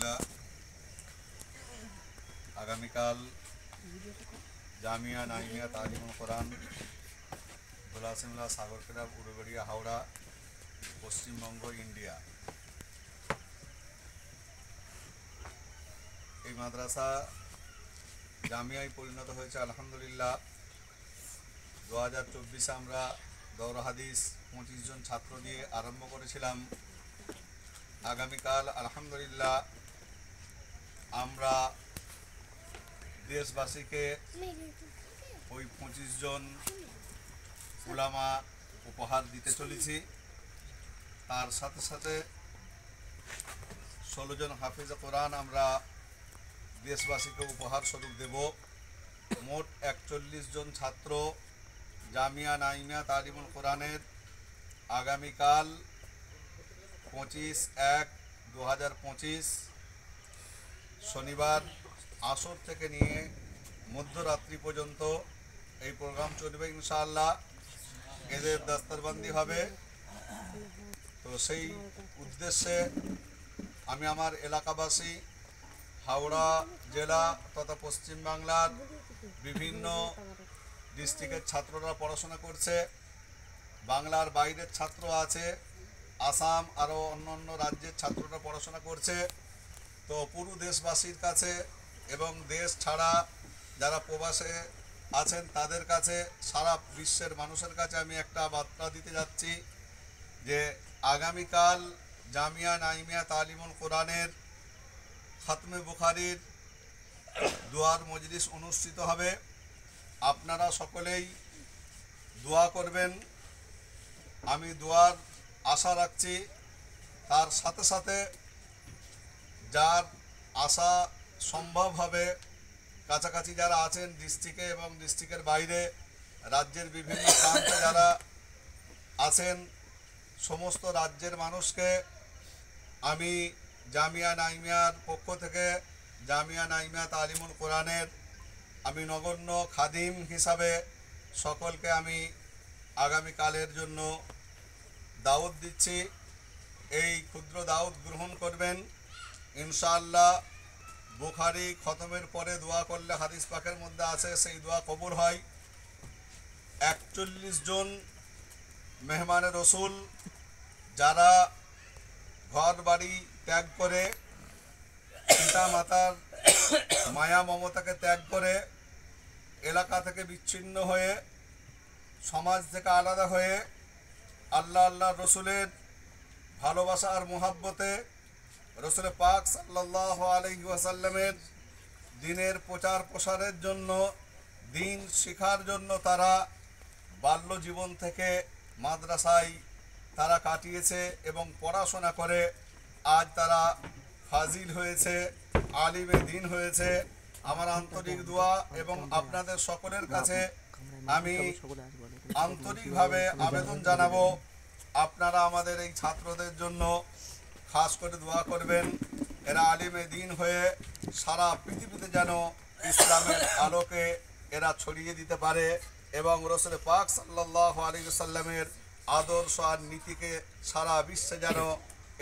আলহামদুলিল্লাহ আগামীকাল জামিয়া নাইমিয়া তালিমুল কোরআন গোলাসিমলা সাগরকেরা উড়ুগড়িয়া হাওড়া পশ্চিমবঙ্গ ইন্ডিয়া এই মাদ্রাসা জামিয়ায় পরিণত হয়েছে আলহামদুলিল্লাহ। 2024 আমরা দৌরা হাদিস 25 জন ছাত্র দিয়ে আরম্ভ করেছিলাম। আগামীকাল আলহামদুলিল্লাহ আমরা দেশবাসীকে ওই 25 জন উলামা উপহার দিতে চলেছি। তার সাথে সাথে 16 জন হাফিজ কোরআন আমরা দেশবাসীকে উপহার স্বরূপ দেব। মোট 41 জন ছাত্র জামিয়া নাইমিয়া তালিমুল কোরআনের আগামীকাল 25/1/2025 শনিবার আসর থেকে নিয়ে মধ্যরাত্রি পর্যন্ত এই প্রোগ্রাম চলবে ইনশাআল্লাহ। এদের দস্তরবন্দি হবে। তো সেই উদ্দেশ্যে আমি আমার এলাকাবাসী হাওড়া জেলা তথা পশ্চিমবাংলার বিভিন্ন ডিস্ট্রিক্টের ছাত্ররা পড়াশোনা করছে, বাংলার বাইরের ছাত্র আছে, আসাম আরও অন্য রাজ্যের ছাত্ররা পড়াশোনা করছে। তো পুরো দেশবাসীর কাছে এবং দেশ ছাড়া যারা প্রবাসে আছেন তাদের কাছে, সারা বিশ্বের মানুষের কাছে আমি একটা বার্তা দিতে যাচ্ছি যে আগামীকাল জামিয়া নাইমিয়া তালিমুল কোরআনের খাতমে বুখারীর দোয়ার মজলিস অনুষ্ঠিত হবে। আপনারা সকলেই দোয়া করবেন। আমি দোয়ার আশা রাখছি। তার সাথে সাথে যার আশা সম্ভব হবে, কাছাকাছি যারা আছেন ডিস্ট্রিক্টে এবং ডিস্ট্রিক্টের বাইরে রাজ্যের বিভিন্ন প্রান্তে যারা আছেন, সমস্ত রাজ্যের মানুষকে আমি জামিয়া নাইমিয়ার পক্ষ থেকে জামিয়া নাইমিয়া তালিমুল কোরআনের আমি নগণ্য খাদিম হিসাবে সকলকে আমি আগামীকালের জন্য দাওয়াত দিচ্ছি। এই ক্ষুদ্র দাওয়াত গ্রহণ করবেন ইনশাআল্লাহ। বুখারী খতমের পরে দোয়া করলে হাদিস পাকের মধ্যে আছে সেই দোয়া কবুল হয়। 41 জন মেহমানে রসুল যারা ঘর বাড়ি ত্যাগ করে, পিতা মাতার মায়া মমতাকে ত্যাগ করে, এলাকা থেকে বিচ্ছিন্ন হয়ে, সমাজ থেকে আলাদা হয়ে আল্লাহ রসুলের ভালোবাসা আর মুহাব্বতে রসুল পাক সাল্লাল্লাহু আলাইহি ওয়াসাল্লামের দ্বীনের প্রচার প্রসারের জন্য, দ্বীন শিখার জন্য তারা বাল্য জীবন থেকে মাদ্রাসায় তারা কাটিয়েছে এবং পড়াশোনা করে আজ তারা ফাজিল হয়েছে, আলিমে দ্বীন হয়েছে। আমার আন্তরিক দোয়া এবং আপনাদের সকলের কাছে আমি আন্তরিকভাবে আবেদন জানাবো, আপনারা আমাদের এই ছাত্রদের জন্য খাস করে দোয়া করবেন। এরা আলিমে দ্বীন হয়ে সারা পৃথিবীতে যেন ইসলামের আলোকে এরা ছড়িয়ে দিতে পারে এবং রসুল পাক সাল্লাল্লাহু আলাইহি ওয়াসাল্লামের আদর্শ আর নীতিকে সারা বিশ্বে যেন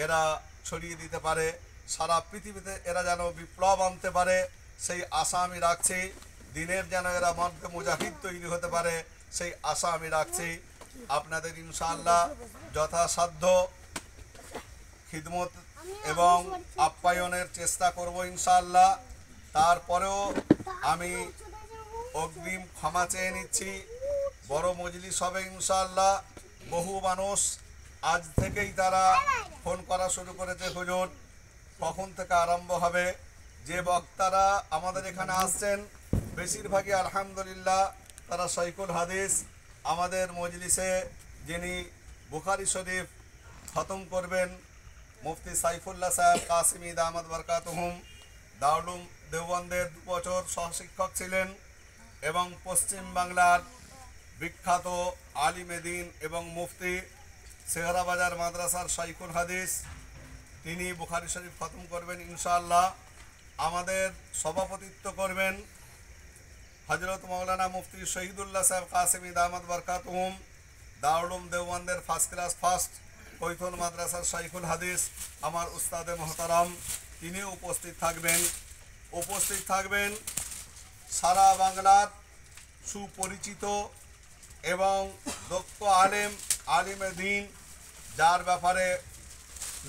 এরা ছড়িয়ে দিতে পারে, সারা পৃথিবীতে এরা যেন বিপ্লব আনতে পারে সেই আশা আমি রাখছি। দিনের যেন এরা মধ্যে মুজাহিদ তৈরি হতে পারে সেই আশা আমি রাখছি। আপনাদের ইনশাআল্লাহ যথাসাধ্য খিদমত এবং আপ্যায়নের চেষ্টা করব ইনশাআল্লাহ। তারপরেও আমি অগ্রিম ক্ষমা চেয়ে নিচ্ছি। বড় মজলিস হবে ইনশাআল্লাহ। বহু মানুষ আজ থেকেই তারা ফোন করা শুরু করেছে, হুজুর কখন থেকে আরম্ভ হবে। যে বক্তারা আমাদের এখানে আসছেন বেশিরভাগই আলহামদুলিল্লাহ তারা শাইখুল হাদিস। আমাদের মজলিসে যিনি বুখারী শরীফ খতম করবেন মুফতি সাইফুল্লাহ সাহেব কাসিমি দামাত বরকাতুহুম দারুল দেওবন্দের 2 বছর সহশিক্ষক ছিলেন এবং পশ্চিম বাংলার বিখ্যাত আলিমে দ্বীন এবং মুফতি শেহরাবাজার মাদ্রাসার শাইখুল হাদিস, তিনি বুখারী শরীফ খতম করবেন ইনশাআল্লাহ। আমাদের সভাপতিত্ব করবেন হযরত মাওলানা মুফতি শহীদুল্লাহ সাহেব কাসিমি দামাত বরকাতুহুম দারুল দেওবন্দের ফার্স্ট ক্লাস ফার্স্ট কৈথল মাদ্রাসার শাইখুল হাদিস, আমার উস্তাদে মোহতারাম। তিনি উপস্থিত থাকবেন। উপস্থিত থাকবেন সারা বাংলার সুপরিচিত এবং দক্ষ আলিমে দিন, যার ব্যাপারে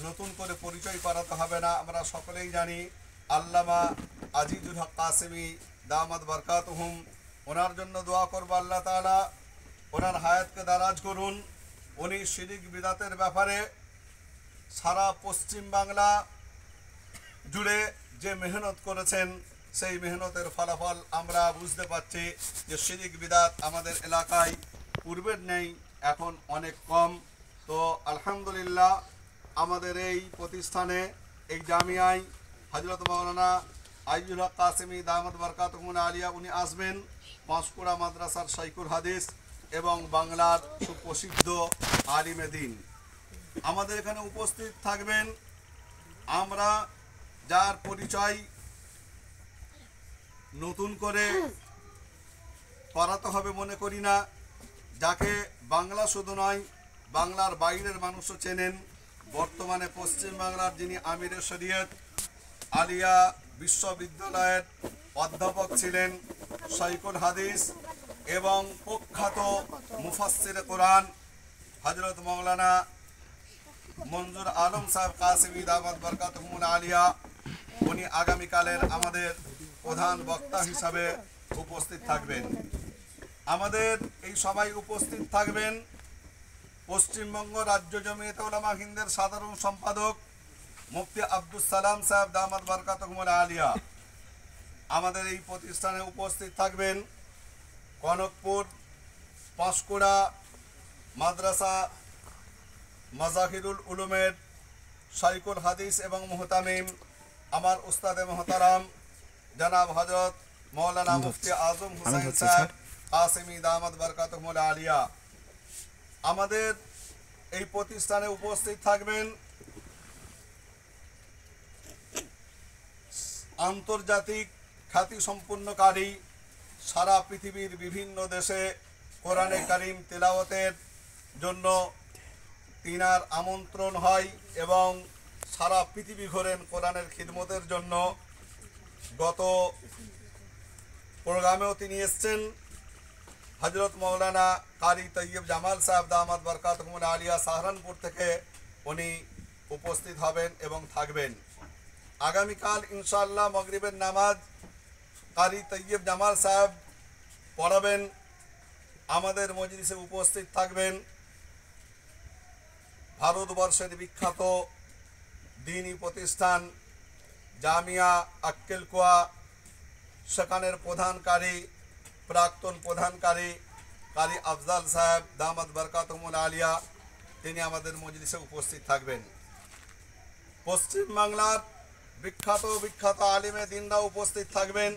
নতুন করে পরিচয় করাতে হবে না, আমরা সকলেই জানি। আল্লামা আজিজুল হক কাসেমি দামাত বরকাতুহুম, ওনার জন্য দোয়া করব আল্লাহ তাআলা ওনার হায়াতকে দারাজ করুন। উনি শিরিক বিদাতের ব্যাপারে সারা পশ্চিম বাংলা জুড়ে যে মেহনত করেছেন, সেই মেহনতের ফলাফল আমরা বুঝতে পারছি যে শিরিক বিদাত আমাদের এলাকায় পূর্বের নেই, এখন অনেক কম। তো আলহামদুলিল্লাহ আমাদের এই প্রতিষ্ঠানে, এই জামিয়ায় হযরত মাওলানা আজিজুল হক কাসেমি দামাত বরকাতুহুল আলিয়া উনি আসবেন, পাঁশকুড়া মাদ্রাসার শাইখুল হাদিস এবং বাংলার সুপ্রসিদ্ধ আলিমে দিন। আমাদের এখানে উপস্থিত থাকবেন, আমরা যার পরিচয় নতুন করে করাতে হবে মনে করি না, যাকে বাংলা শুধু নয় বাংলার বাইরের মানুষও চেনেন। বর্তমানে পশ্চিম বাংলার যিনি আমিরে শরীয়ত আলিয়া বিশ্ববিদ্যালয়ের অধ্যাপক ছিলেন, শাইখুল হাদিস এবং প্রখ্যাত মুফাসসিরে কোরআন হযরত মাওলানা মঞ্জুর আলম সাহেব কাসেমি দামাত বরকাতুহুল আলিয়া, উনি আগামীকালের আমাদের প্রধান বক্তা হিসাবে উপস্থিত থাকবেন। আমাদের এই সভায় উপস্থিত থাকবেন পশ্চিমবঙ্গ রাজ্য জমিয়তে উলামা হিন্দের সাধারণ সম্পাদক মুফতি আব্দুস সালাম সাহেব দামাত বরকাতুহুল আলিয়া। আমাদের এই প্রতিষ্ঠানে উপস্থিত থাকবেন কনকপুর পাঁশকুড়া মাদ্রাসা মাজাহিরুল উলুমের শাইখুল হাদিস এবং মুহতামিম আমার উস্তাদে মুহতারাম জনাব হযরত মাওলানা মুফতি আজম হুসাইন সাহেব কাসেমি দামাত বরকাতুহুল আলিয়া। আমাদের এই প্রতিষ্ঠানে উপস্থিত থাকবেন আন্তর্জাতিক খ্যাতি সম্পন্নকারী, সারা পৃথিবীর বিভিন্ন দেশে কোরআনে কারীম তেলাওয়াতের জন্য তিনার আমন্ত্রণ হয় এবং সারা পৃথিবী ঘোরেন কোরআনের খিদমতের জন্য। গত প্রোগ্রামেও তিনি এসছেন। হযরত মাওলানা কারি তৈয়ব জামাল সাহেব দামাত বরকাতুহুল আলিয়া সাহারানপুর থেকে উনি উপস্থিত হবেন এবং থাকবেন। আগামীকাল ইনশাআল্লাহ মাগরিবের নামাজ কারি তৈয়ব জামাল সাহেব পড়াবেন। আমাদের মজলিসে উপস্থিত থাকবেন ভারতবর্ষের বিখ্যাত দ্বীনি প্রতিষ্ঠান জামিয়া আক্কেলকুয়া, সেখানের প্রধানকারী প্রাক্তন প্রধানকারী কারি আফজাল সাহেব দামাত বরকাতুহুল আলিয়া, তিনি আমাদের মজলিসে উপস্থিত থাকবেন। পশ্চিম বাংলার বিখ্যাত আলিমে দিনরা উপস্থিত থাকবেন।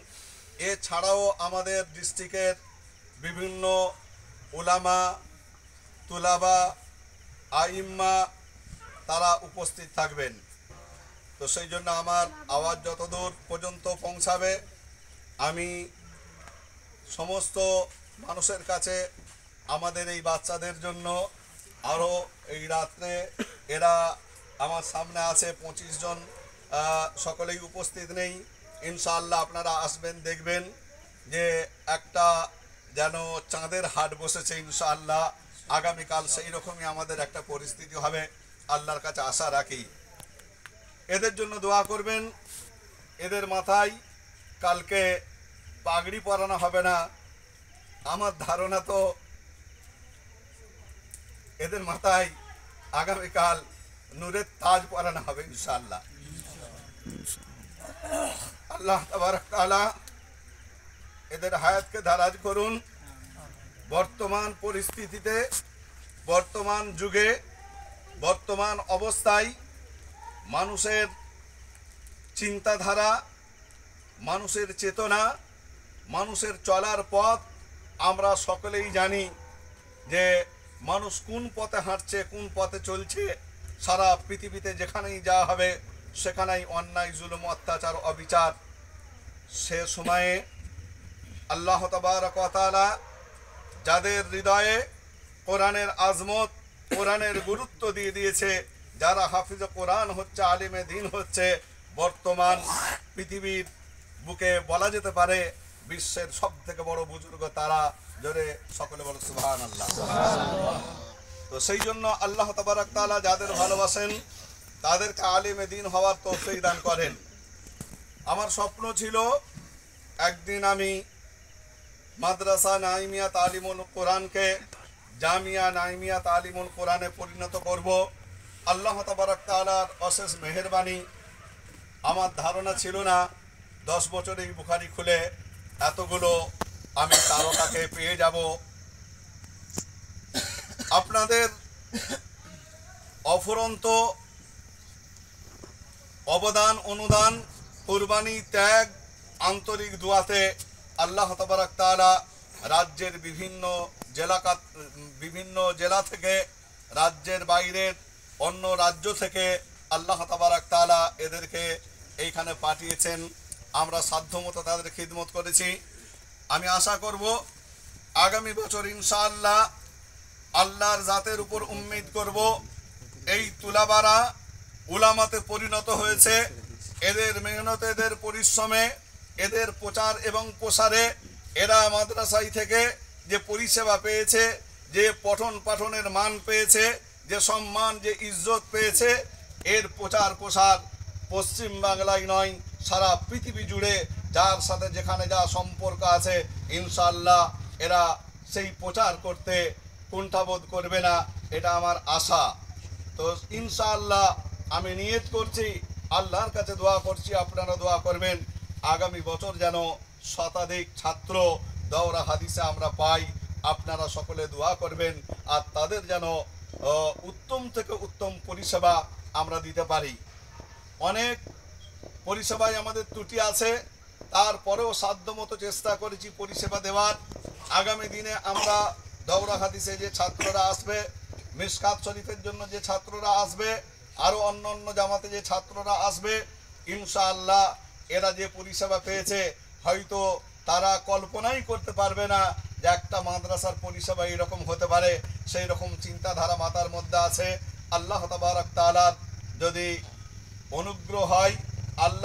এছাড়াও আমাদের ডিস্ট্রিক্টের বিভিন্ন উলামা তুলাবা আইম্মা তারা উপস্থিত থাকবেন। তো সেই জন্য আমার আওয়াজ যতদূর পর্যন্ত পৌঁছাবে, আমি সমস্ত মানুষের কাছে আমাদের এই বাচ্চাদের জন্য আরও এই রাত্রে এরা আমার সামনে আছে 25 জন, সকলেই উপস্থিত নেই। ইনশাআল্লাহ আপনারা আসবেন, দেখবেন যে একটা যেন চাঁদের হাট বসেছে। ইনশাআল্লাহ আগামীকাল সেই রকমই আমাদের একটা পরিস্থিতি হবে, আল্লাহর কাছে আশা রাখি। এদের জন্য দোয়া করবেন। এদের মাথায় কালকে পাগড়ি পরানো হবে না, আমার ধারণা তো এদের মাথায় আগামীকাল নূরের তাজ পরানো হবে ইনশাআল্লাহ। আল্লাহ তাবারক তাআলা এদের হায়াতকে দারাজ করুন। বর্তমান পরিস্থিতিতে, বর্তমান যুগে, বর্তমান অবস্থায় মানুষের চিন্তাধারা, মানুষের চেতনা, মানুষের চলার পথ আমরা সকলেই জানি যে মানুষ কোন পথে হাঁটছে, কোন পথে চলছে। সারা পৃথিবীতে যেখানেই যাওয়া হবে সেখানেই অন্যায়, জুলুম, অত্যাচার, অবিচার। সে সময়ে আল্লাহ তাবারক ওয়া তাআলা যাদের হৃদয়ে কোরআনের আজমত, কোরআনের গুরুত্ব দিয়ে দিয়েছে, যারা হাফিজ কোরআন হচ্ছে, আলিমে দিন হচ্ছে, বর্তমান পৃথিবীর বুকে বলা যেতে পারে বিশ্বের সব থেকে বড় বুজুর্গ তারা, জোরে সকলে বলো সুবহানাল্লাহ। তো সেই জন্য আল্লাহ তাবারাক তাআলা যাদের ভালোবাসেন তাদেরকে আলিমে দ্বীন হওয়ার তৌফিক দান করেন। আমার স্বপ্ন ছিল একদিন আমি মাদ্রাসা নাইমিয়া তালিমুল কোরআনকে জামিয়া নাইমিয়া তালিমুল কোরআনে পরিণত করব। আল্লাহ তাবারাক তাআলার অশেষ মেহেরবানি। আমার ধারণা ছিল না 10 বছর এই বুখারি খুলে এতগুলো আমি তারকাকে পেয়ে যাব। আপনাদের অফুরন্ত অবদান, অনুদান, কুরবানি, ত্যাগ, আন্তরিক দোয়াতে আল্লাহ তাবারাক তাআলা রাজ্যের বিভিন্ন জেলা থেকে, রাজ্যের বাইরের অন্য রাজ্য থেকে আল্লাহ তাবারাক তাআলা এদেরকে এইখানে পাঠিয়েছেন। আমরা সাধ্যমতো তাদের খিদমত করেছি। আমি আশা করব আগামী বছর ইনশাআল্লাহ আল্লাহর জাতের উপর উম্মিদ করব, এই তুলাবারা উলামাতে পরিণত হয়েছে। এদের মেহনতে, এদের পরিশ্রমে, এদের প্রচার এবং প্রসারে এরা মাদ্রাসায় থেকে যে পরিষেবা পেয়েছে, যে পঠন পাঠনের মান পেয়েছে, যে সম্মান, যে ইজ্জত পেয়েছে, এর প্রচার প্রসার পশ্চিম বাংলায় নয় সারা পৃথিবী জুড়ে যার সাথে যেখানে যা সম্পর্ক আছে ইনশাআল্লাহ এরা সেই প্রচার করতে কুণ্ঠাবোধ করবে না, এটা আমার আশা। তো ইনশাআল্লাহ আমি নিয়ত করছি, আল্লাহর কাছে দোয়া করছি, আপনারা দোয়া করবেন আগামী বছর যেন শতাধিক ছাত্র দাওরা হাদিসে আমরা পাই। আপনারা সকলে দোয়া করবেন আর তাদের যেন উত্তম থেকে উত্তম পরিষেবা আমরা দিতে পারি। অনেক পরিষেবায় আমাদের ত্রুটি আছে, তারপরেও সাধ্যমতো চেষ্টা করেছি পরিষেবা দেওয়ার। আগামী দিনে আমরা দাওরা হাদিসে যে ছাত্ররা আসবে, মিশকাত শরীফের জন্য যে ছাত্ররা আসবে, আরও অন্য অন্য জামাতে যে ছাত্ররা আসবে, ইনশাআল্লাহ এরা যে পরিষেবা পেয়েছে হয়তো তারা কল্পনাই করতে পারবে না যে একটা মাদ্রাসার পরিষেবা এরকম হতে পারে। সেই রকম চিন্তাধারা মাথার মধ্যে আছে। আল্লাহ তাবারাক তাআলার যদি অনুগ্রহ হয়, আল্লাহ